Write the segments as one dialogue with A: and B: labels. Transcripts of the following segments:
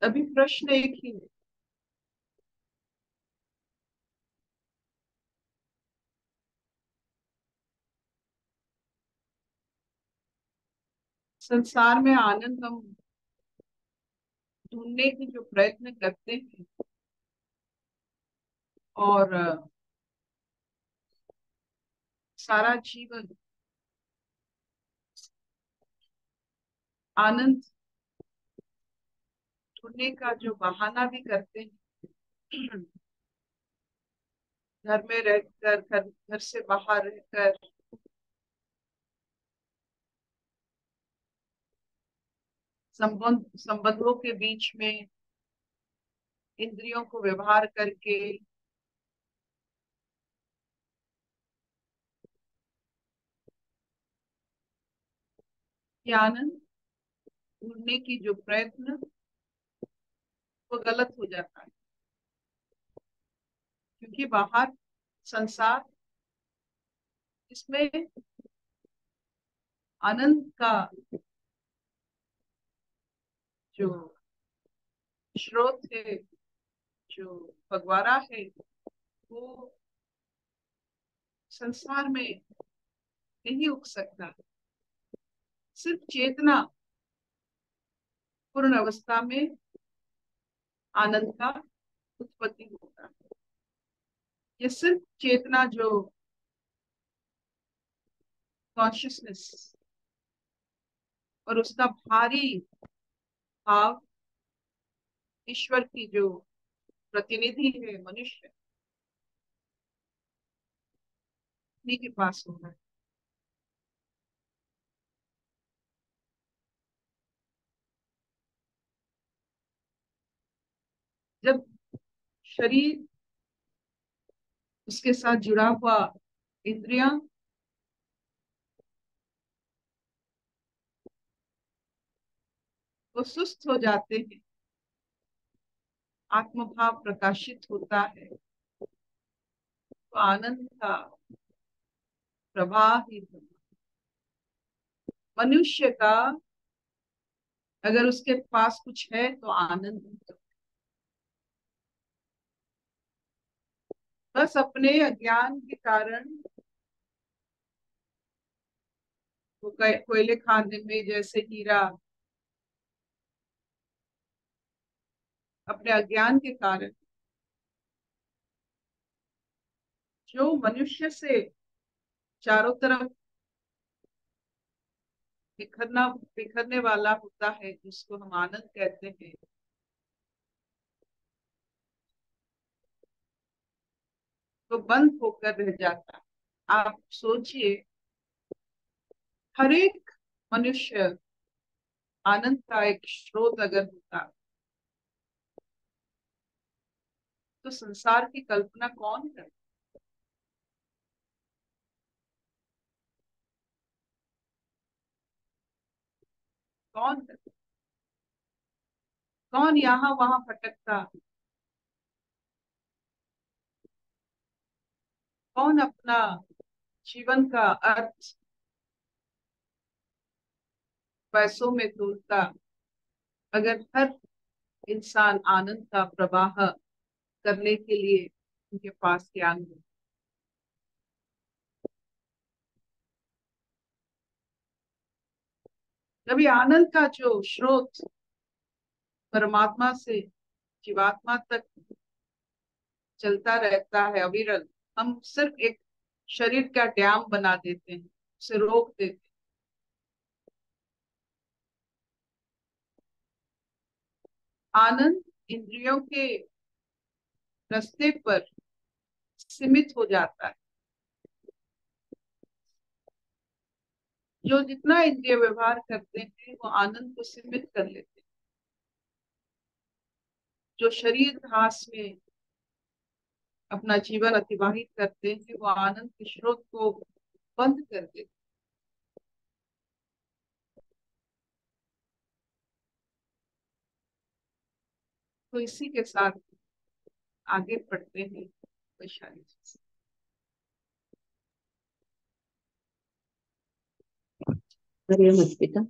A: अभी प्रश्न एक ही है। संसार में आनंद हम ढूंढने की जो प्रयत्न करते हैं, और सारा जीवन आनंद ढूंढने का जो बहाना भी करते हैं, घर में रहकर, घर से बाहर रहकर, संबंधों के बीच में इंद्रियों को व्यवहार करके, ये आनंद ढूंढने की जो प्रयत्न, वो गलत हो जाता है। क्योंकि बाहर संसार, इसमें आनंद का जो स्रोत है, जो फगवारा है, वो संसार में नहीं उग सकता। सिर्फ चेतना पूर्ण अवस्था में आनंद का उत्पत्ति होता है। ये सिर्फ चेतना जो कॉन्शियसनेस और उसका भारी भाव, ईश्वर की जो प्रतिनिधि है मनुष्य, उन्हीं के पास होगा। जब शरीर, उसके साथ जुड़ा हुआ इंद्रियां, वो सुस्त हो जाते हैं, आत्मभाव प्रकाशित होता है, तो आनंद का प्रवाह ही होता है। मनुष्य का, अगर उसके पास कुछ है तो आनंद है। बस अपने अज्ञान के कारण वो कोयले खाने में जैसे हीरा, अपने अज्ञान के कारण जो मनुष्य से चारों तरफ बिखरने वाला होता है, जिसको हम आनंद कहते हैं, तो बंद होकर रह जाता है। आप सोचिए, हर एक मनुष्य आनंद का एक स्रोत अगर होता, तो संसार की कल्पना कौन करे। कौन करता, कौन यहाँ वहां भटकता, कौन अपना जीवन का अर्थ पैसों में तोड़ता, अगर हर इंसान आनंद का प्रवाह करने के लिए उनके पास ज्ञान हो। कभी आनंद का जो स्रोत परमात्मा से जीवात्मा तक चलता रहता है अविरल, हम सिर्फ एक शरीर का डैम बना देते हैं, उसे रोक देते हैं। आनंद इंद्रियों के रास्ते पर सीमित हो जाता है। जो जितना इंद्रिय व्यवहार करते हैं वो आनंद को सीमित कर लेते हैं। जो शरीर ध्यास में अपना जीवन अतिवाहित करते हैं वो आनंद के स्रोत को बंद कर देते हैं। तो इसी के साथ आगे बढ़ते हैं वैशाली जी।
B: हरिओम अस्मिता।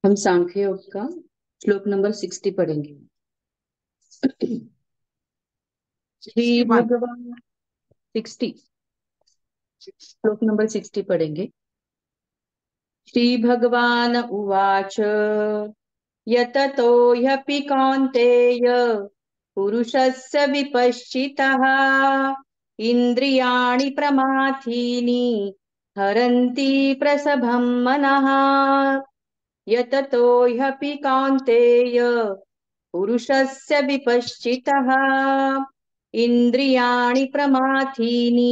B: हम सांख्य योग का श्लोक नंबर 60 पढ़ेंगे। श्री
A: 61
B: भगवान 60 श्लोक नंबर 60 पढ़ेंगे। श्री भगवान उवाच यततो ह्यपि कौन्तेय पुरुषस्य विपश्चितः इन्द्रियाणि प्रमाथीनि हरन्ति प्रसभं मनः। यततो ह्यपि कौन्तेय पुरुषस्य विपश्चितः इन्द्रियाणि प्रमाथीनि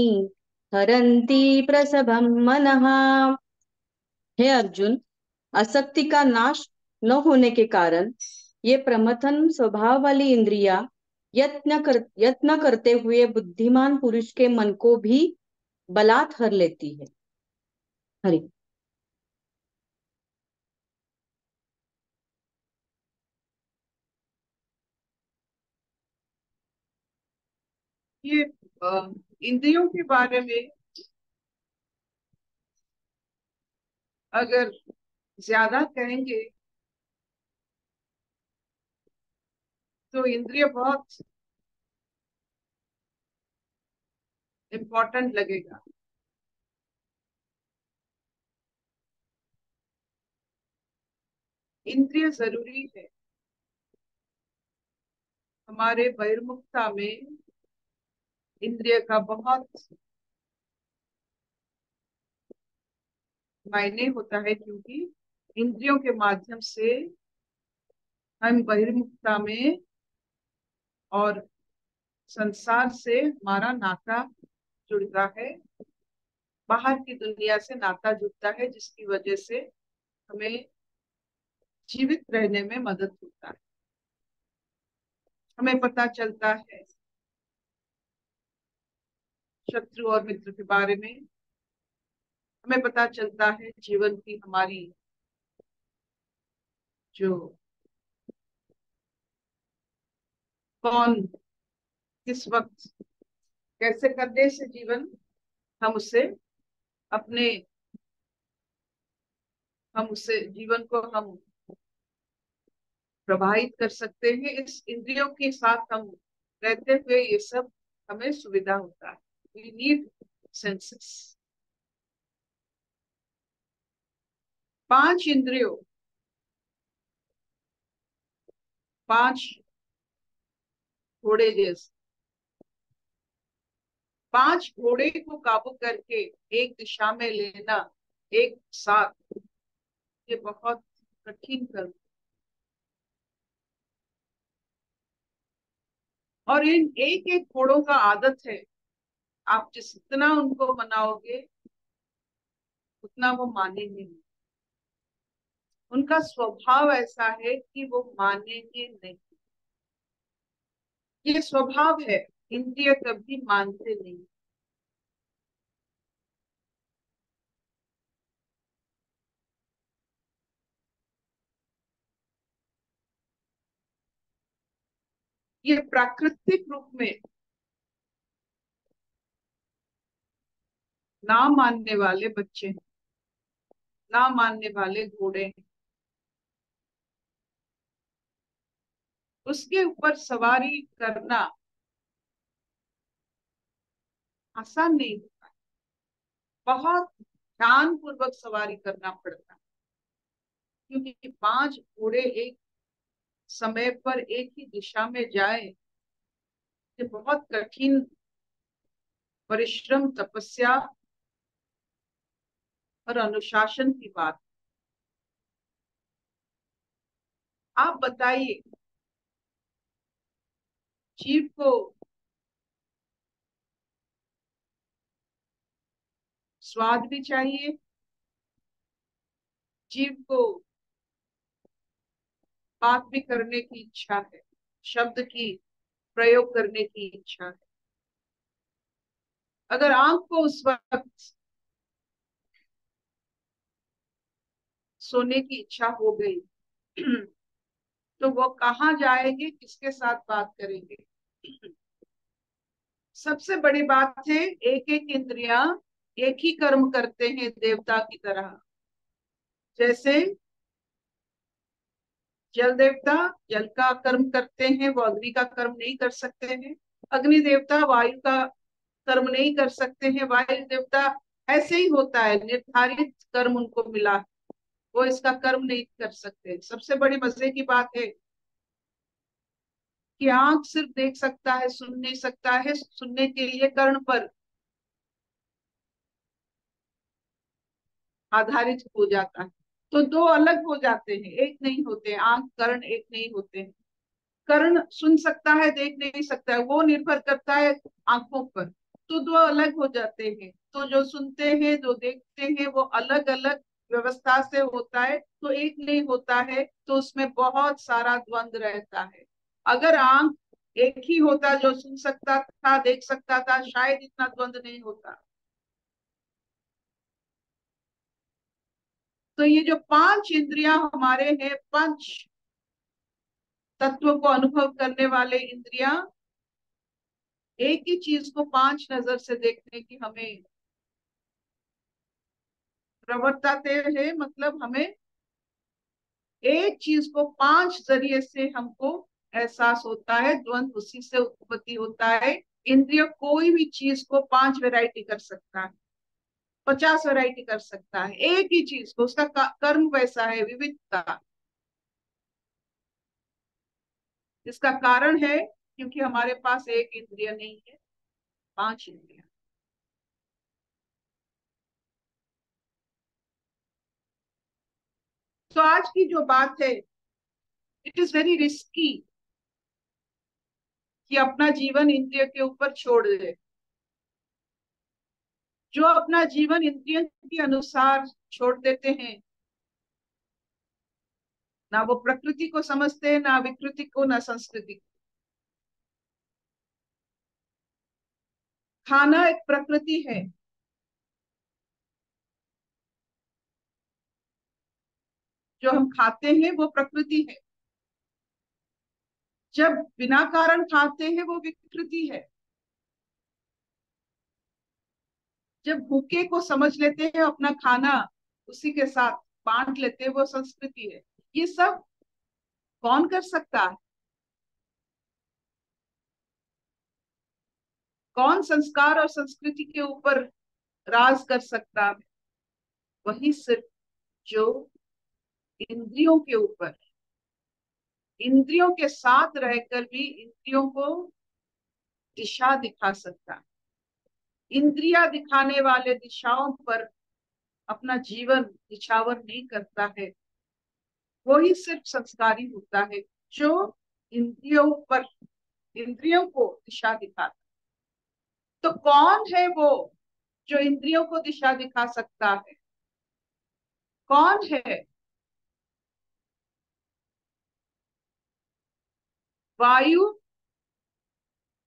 B: हरन्ति प्रसभं मनः। हे अर्जुन, आसक्ति का नाश न होने के कारण ये प्रमथन स्वभाव वाली इंद्रियां यत्न करते हुए बुद्धिमान पुरुष के मन को भी बलात् हर लेती है। हरि।
A: ये इंद्रियों के बारे में अगर ज्यादा कहेंगे तो इंद्रिय बहुत इम्पोर्टेंट लगेगा। इंद्रिय जरूरी है। हमारे बहिर्मुखता में इंद्रिय का बहुत मायने होता है, क्योंकि इंद्रियों के माध्यम से हम बहिर्मुखता में और संसार से हमारा नाता जुड़ता है, बाहर की दुनिया से नाता जुड़ता है, जिसकी वजह से हमें जीवित रहने में मदद होता है। हमें पता चलता है शत्रु और मित्र के बारे में, हमें पता चलता है जीवन की हमारी जो कौन किस वक्त कैसे करने से जीवन हम उसे अपने हम उसे जीवन को हम प्रभावित कर सकते हैं। इस इंद्रियों के साथ हम रहते हुए ये सब हमें सुविधा होता है। We need senses. 5 इंद्रियों, 5 घोड़े जैसे, 5 घोड़े को काबू करके एक दिशा में लेना एक साथ, ये बहुत कठिन कर्म। और इन एक एक घोड़ों का आदत है, आप जितना उनको मनाओगे उतना वो मानेंगे नहीं। उनका स्वभाव ऐसा है कि वो मानेंगे नहीं। ये स्वभाव है, इंद्रिय कभी मानते नहीं। ये प्राकृतिक रूप में ना मानने वाले बच्चे हैं, ना मानने वाले घोड़े हैं। उसके ऊपर सवारी करना आसान नहीं होता, बहुत ध्यान पूर्वक सवारी करना पड़ता है, क्योंकि 5 घोड़े एक समय पर एक ही दिशा में जाए, ये बहुत कठिन परिश्रम, तपस्या और अनुशासन की बात। आप बताइए, जीव को स्वाद भी चाहिए, जीव को बात भी करने की इच्छा है, शब्द की प्रयोग करने की इच्छा है। अगर आंख को उस वक्त सोने की इच्छा हो गई तो वो कहाँ जाएंगे, किसके साथ बात करेंगे? सबसे बड़ी बात है, एक एक इंद्रियां एक ही कर्म करते हैं देवता की तरह। जैसे जल देवता जल का कर्म करते हैं, वो अग्नि का कर्म नहीं कर सकते हैं। अग्नि देवता वायु का कर्म नहीं कर सकते हैं, वायु देवता ऐसे ही होता है, निर्धारित कर्म उनको मिला, वो इसका कर्म नहीं कर सकते। सबसे बड़ी मजे की बात है कि आंख सिर्फ देख सकता है, सुन नहीं सकता है, सुनने के लिए कर्ण पर आधारित हो जाता है। तो दो अलग हो जाते हैं, एक नहीं होते, आंख कर्ण एक नहीं होते हैं। कर्ण सुन सकता है, देख नहीं सकता है, वो निर्भर करता है आंखों पर। तो दो अलग हो जाते हैं। तो जो सुनते हैं, जो देखते हैं, वो अलग अलग व्यवस्था से होता है, तो एक नहीं होता है, तो उसमें बहुत सारा द्वंद रहता है। अगर आंख एक ही होता, जो सुन सकता था, देख सकता था, शायद इतना द्वंद नहीं होता। तो ये जो 5 इंद्रियां हमारे हैं, पंच तत्व को अनुभव करने वाले इंद्रियां, एक ही चीज को 5 नजर से देखने की हमें प्रवृत्ता है। मतलब हमें एक चीज को 5 जरिए से हमको एहसास होता है, द्वंद उसी से उत्पत्ति होता है। इंद्रिय कोई भी चीज को 5 वैरायटी कर सकता है, 50 वैरायटी कर सकता है, एक ही चीज को। उसका कर्म वैसा है, विविधता। इसका कारण है क्योंकि हमारे पास एक इंद्रिय नहीं है, 5 इंद्रिया। तो आज की जो बात है, इट इज वेरी रिस्की कि अपना जीवन इंद्रिय के ऊपर छोड़ दे। जो अपना जीवन इंद्रियों के अनुसार छोड़ देते हैं, ना वो प्रकृति को समझते हैं, ना विकृति को, ना संस्कृति को। खाना एक प्रकृति है, जो हम खाते हैं वो प्रकृति है। जब बिना कारण खाते हैं वो विकृति है। जब भूखे को समझ लेते हैं, अपना खाना उसी के साथ बांट लेते हैं, वो संस्कृति है। ये सब कौन कर सकता है? कौन संस्कार और संस्कृति के ऊपर राज कर सकता है? वही सिर्फ जो इंद्रियों के ऊपर, इंद्रियों के साथ रहकर भी इंद्रियों को दिशा दिखा सकता है। इंद्रिया दिखाने वाले दिशाओं पर अपना जीवन निछावर नहीं करता है, वही सिर्फ संस्कारी होता है, जो इंद्रियों पर, इंद्रियों को दिशा दिखाता। तो कौन है वो जो इंद्रियों को दिशा दिखा सकता है? कौन है? वायु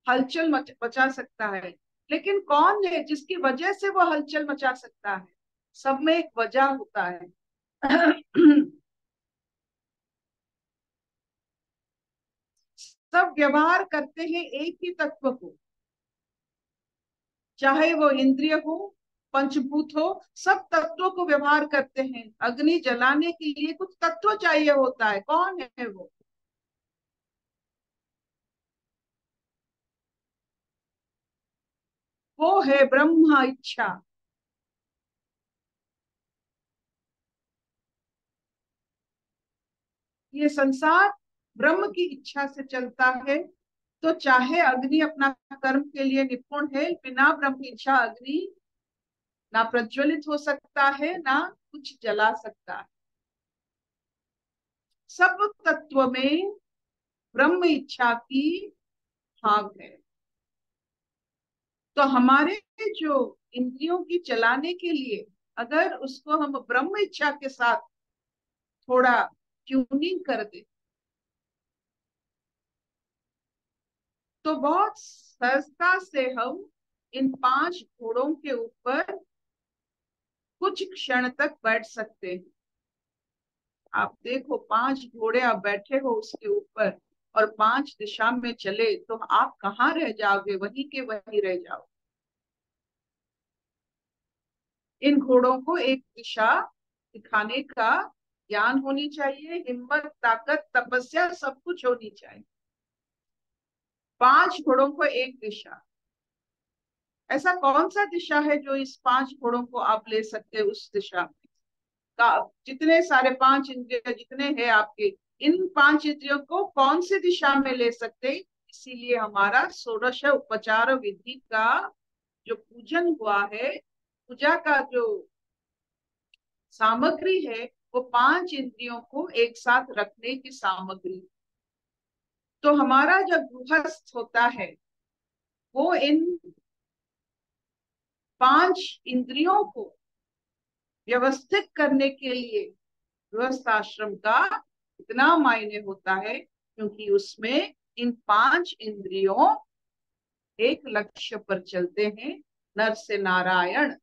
A: हलचल मचा सकता है, लेकिन कौन है जिसकी वजह से वो हलचल मचा सकता है? सब में एक वजह होता है। सब व्यवहार करते हैं एक ही तत्व को, चाहे वो इंद्रिय हो, पंचभूत हो, सब तत्वों को व्यवहार करते हैं। अग्नि जलाने के लिए कुछ तत्व चाहिए होता है, कौन है वो है ब्रह्म इच्छा। ये संसार ब्रह्म की इच्छा से चलता है। तो चाहे अग्नि अपना कर्म के लिए निपुण है, बिना ब्रह्म इच्छा अग्नि ना प्रज्वलित हो सकता है, ना कुछ जला सकता है। सब तत्व में ब्रह्म इच्छा की भाग है। तो हमारे जो इंद्रियों की चलाने के लिए अगर उसको हम ब्रह्म इच्छा के साथ थोड़ा ट्यूनिंग कर दे, तो बहुत सहजता से हम इन 5 घोड़ों के ऊपर कुछ क्षण तक बैठ सकते हैं। आप देखो, 5 घोड़े आप बैठे हो उसके ऊपर और 5 दिशा में चले, तो आप कहाँ रह जाओगे? वहीं के वहीं रह जाओ। इन घोड़ों को एक दिशा दिखाने का ज्ञान होनी चाहिए, हिम्मत, ताकत, तपस्या सब कुछ होनी चाहिए। 5 घोड़ों को एक दिशा, ऐसा कौन सा दिशा है जो इस 5 घोड़ों को आप ले सकते हैं उस दिशा में? का जितने सारे 5 इंद्रिय जितने हैं आपके, इन 5 इंद्रियों को कौन सी दिशा में ले सकते हैं? इसीलिए हमारा षोडश उपचार विधि का जो पूजन हुआ है, पूजा का जो सामग्री है, वो 5 इंद्रियों को एक साथ रखने की सामग्री। तो हमारा जब गृहस्थ होता है, वो इन 5 इंद्रियों को व्यवस्थित करने के लिए गृहस्थ आश्रम का इतना मायने होता है, क्योंकि उसमें इन 5 इंद्रियों एक लक्ष्य पर चलते हैं, नर से नारायण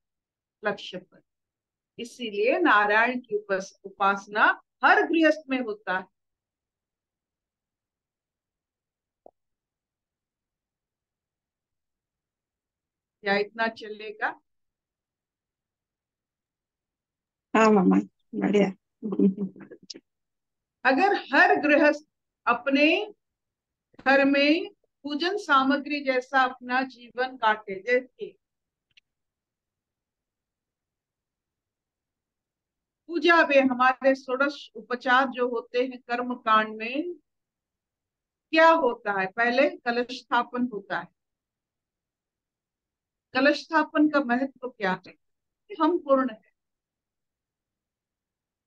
A: लक्ष्य पर। इसीलिए नारायण की उपासना हर गृहस्थ में होता है। क्या इतना चलेगा?
C: हाँ मामा, बढ़िया।
A: अगर हर गृहस्थ अपने घर में पूजन सामग्री जैसा अपना जीवन काटे, जैसे पूजा में हमारे षोडश उपचार जो होते हैं कर्म कांड में, क्या होता है? पहले कलश स्थापन होता है। कलश स्थापन का महत्व क्या है? कि हम पूर्ण है,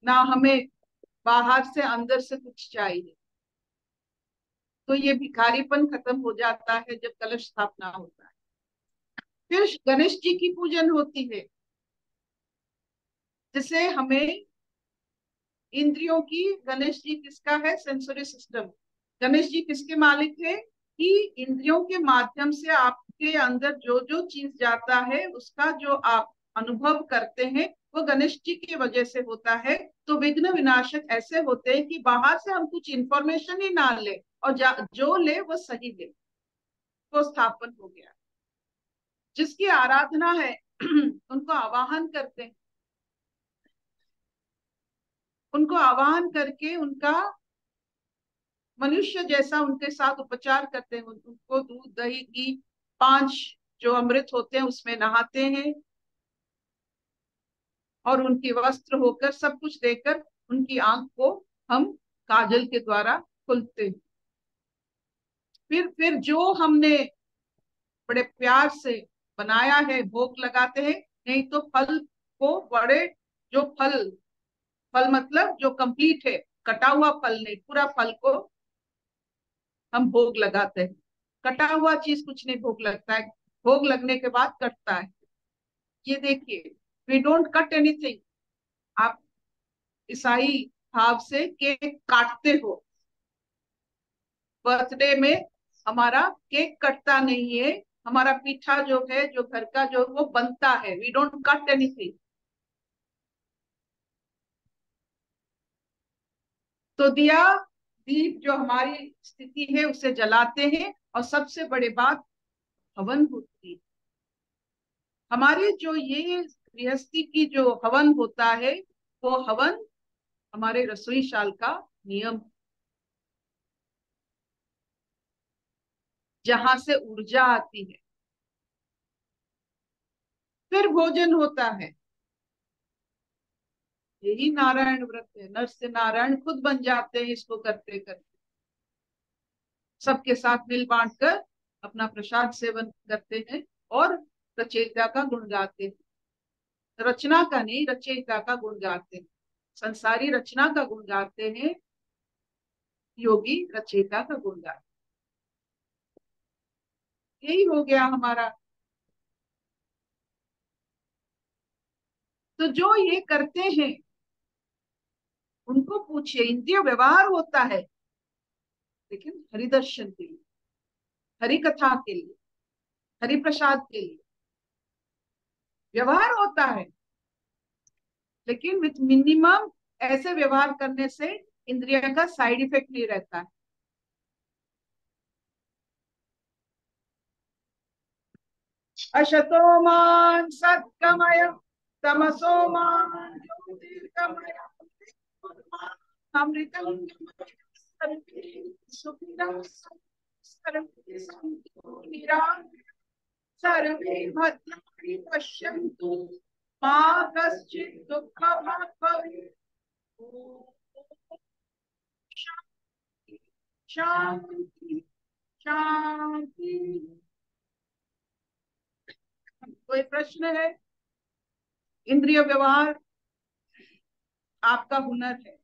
A: ना हमें बाहर से अंदर से कुछ चाहिए। तो ये भिखारीपन खत्म हो जाता है जब कलश स्थापना होता है। फिर गणेश जी की पूजन होती है, जिसे हमें इंद्रियों की, गणेश जी किसका है? Sensory system. गणेश जी किसके मालिक है? कि इंद्रियों के माध्यम से आपके अंदर जो जो चीज जाता है, उसका जो आप अनुभव करते हैं, वो गणेश जी की वजह से होता है। तो विघ्न विनाशक ऐसे होते हैं कि बाहर से हम कुछ इंफॉर्मेशन ही ना ले, और जो ले वो सही ले। वो स्थापन हो गया। जिसकी आराधना है उनको आवाहन करते हैं, उनको आवाहन करके उनका मनुष्य जैसा उनके साथ उपचार करते हैं। उनको दूध दही घी 5 जो अमृत होते हैं उसमें नहाते हैं, और उनकी वस्त्र होकर सब कुछ देकर उनकी आंख को हम काजल के द्वारा खोलते हैं। फिर जो हमने बड़े प्यार से बनाया है भोग लगाते हैं। नहीं तो फल को बड़े, जो फल, फल मतलब जो कंप्लीट है, कटा हुआ फल नहीं, पूरा फल को हम भोग लगाते हैं। कटा हुआ चीज कुछ नहीं भोग लगता है, भोग लगने के बाद कटता है। ये देखिए, वी डोंट कट एनीथिंग। आप ईसाई भाव से केक काटते हो, बर्थडे में हमारा केक कटता नहीं है। हमारा पीठा जो है, जो घर का जो, वो बनता है। We don't cut anything. तो दिया दीप जो हमारी स्थिति है उसे जलाते हैं, और सबसे बड़ी बात हवन होती है हमारे, जो ये गृहस्थी की जो हवन होता है, वो हवन हमारे रसोई शाल का नियम, जहां से ऊर्जा आती है। फिर भोजन होता है। यही नारायण व्रत है, नर से नारायण खुद बन जाते हैं इसको करते करते। सबके साथ मिल बांट कर अपना प्रसाद सेवन करते हैं, और रचयिता का गुण गाते हैं। रचना का नहीं, रचयिता का गुण गाते हैं। संसारी रचना का गुण गाते हैं, योगी रचयिता का गुण गाते हैं। यही हो गया हमारा। तो जो ये करते हैं उनको पूछिए, इंद्रिय व्यवहार होता है, लेकिन हरिदर्शन के लिए, हरि कथा के लिए, हरि प्रसाद के लिए व्यवहार होता है, लेकिन विथ मिनिमम। ऐसे व्यवहार करने से इंद्रिय का साइड इफेक्ट नहीं रहता है। अशतो मान सत्कमय, तमसो मान ज्योतिर्गमय, अमृतम सुखिनः सर्वे सन्तु निरामया, सर्वे भद्राणि पश्यन्तु, मा कश्चित् दुःखभाग् भवेत्। शांति शांति शांति। कोई प्रश्न है? इंद्रिय व्यवहार आपका हुनर है,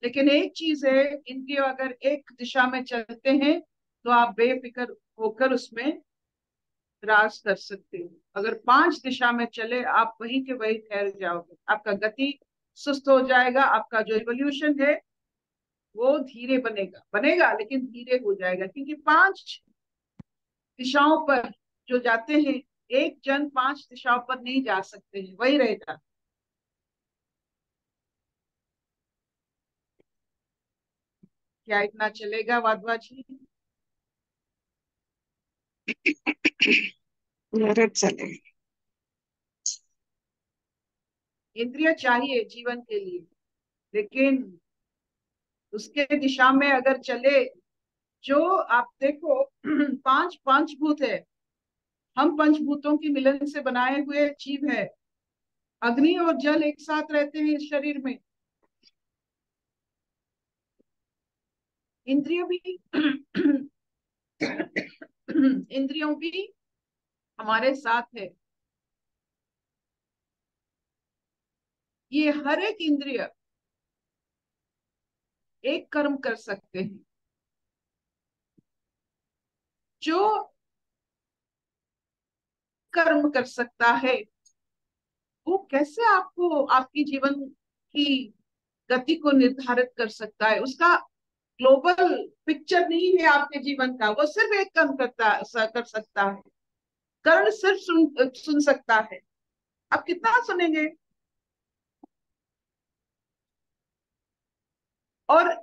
A: लेकिन एक चीज है, इंद्रिय अगर एक दिशा में चलते हैं तो आप बेफिक्र होकर उसमें राज कर सकते हो। अगर 5 दिशा में चले, आप वहीं के वहीं ठहर जाओगे, आपका गति सुस्त हो जाएगा, आपका जो इवोल्यूशन है वो धीरे बनेगा बनेगा, लेकिन धीरे हो जाएगा, क्योंकि 5 दिशाओं पर जो जाते हैं, एक जन 5 दिशाओं पर नहीं जा सकते हैं, वही रहेगा। क्या इतना चलेगा वाधवा जी?
C: जरूर चलेगा।
A: इंद्रिय चाहिए जीवन के लिए, लेकिन उसके दिशा में अगर चले, जो आप देखो 5 पंचभूत है, हम पंचभूतों की मिलन से बनाए हुए जीव है। अग्नि और जल एक साथ रहते हैं इस शरीर में। इंद्रिय भी इंद्रियों भी हमारे साथ है। ये हर एक इंद्रिय एक कर्म कर सकते हैं। जो कर्म कर सकता है, वो कैसे आपको आपकी जीवन की गति को निर्धारित कर सकता है? उसका ग्लोबल पिक्चर नहीं है आपके जीवन का। वो सिर्फ एक काम कर सकता है। कर्ण सिर्फ सुन सकता है। आप कितना सुनेंगे? और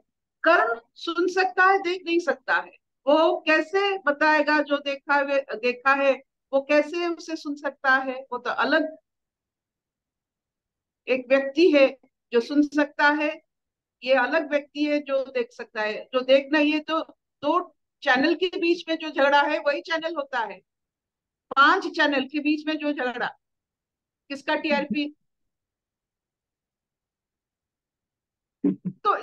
A: कर्ण सुन सकता है, देख नहीं सकता है। वो कैसे बताएगा? जो देखा है वो कैसे उसे सुन सकता है? वो तो अलग एक व्यक्ति है जो सुन सकता है, ये अलग व्यक्ति है जो देख सकता है। जो देख नहीं है, तो 2 चैनल के बीच में जो झगड़ा है वही चैनल होता है। 5 चैनल के बीच में जो झगड़ा, किसका टीआरपी? तो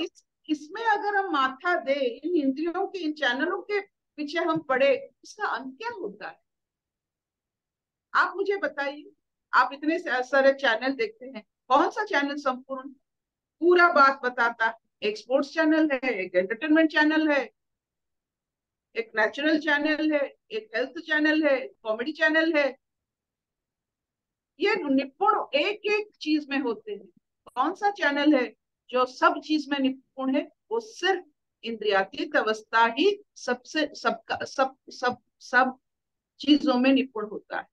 A: इसमें अगर हम माथा दे, इन इंद्रियों के इन चैनलों के पीछे हम पड़े, इसका अंत क्या होता है? आप मुझे बताइए। आप इतने सारे चैनल देखते हैं, कौन सा चैनल संपूर्ण पूरा बात बताता है? एक स्पोर्ट्स चैनल है, एक एंटरटेनमेंट चैनल है, एक नेचुरल चैनल है, एक हेल्थ चैनल है, कॉमेडी चैनल है। ये निपुण एक एक चीज में होते हैं। कौन सा चैनल है जो सब चीज में निपुण है? वो सिर्फ इंद्रियातीत अवस्था ही सबसे सबका सब सब सब चीजों में निपुण होता है।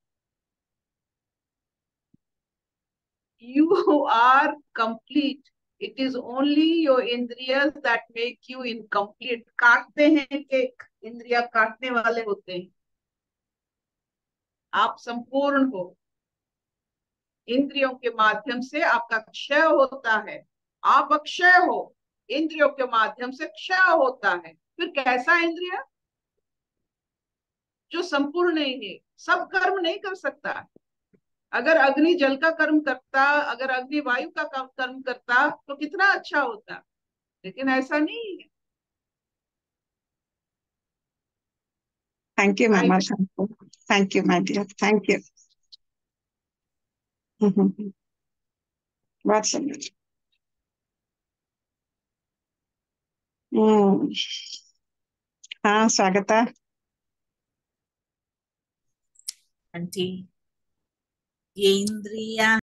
A: You are complete it is only your इंद्रियस दैट मेक यू इनकम्प्लीट। काटते हैं केक, इंद्रिया काटने वाले होते हैं। आप संपूर्ण हो। इंद्रियों के माध्यम से आपका क्षय होता है। आप अक्षय हो, इंद्रियों के माध्यम से क्षय होता है। फिर कैसा इंद्रिय? जो संपूर्ण नहीं है, सब कर्म नहीं कर सकता। अगर अग्नि जल का कर्म करता, अगर अग्नि वायु का कर्म करता तो कितना अच्छा होता, लेकिन ऐसा नहीं है।
C: थैंक यू
A: आई
C: मामा, thank you my dear, thank you. बहुत सुंदर। हम्म, हाँ स्वागता।
D: आंटी, ये इंद्रियां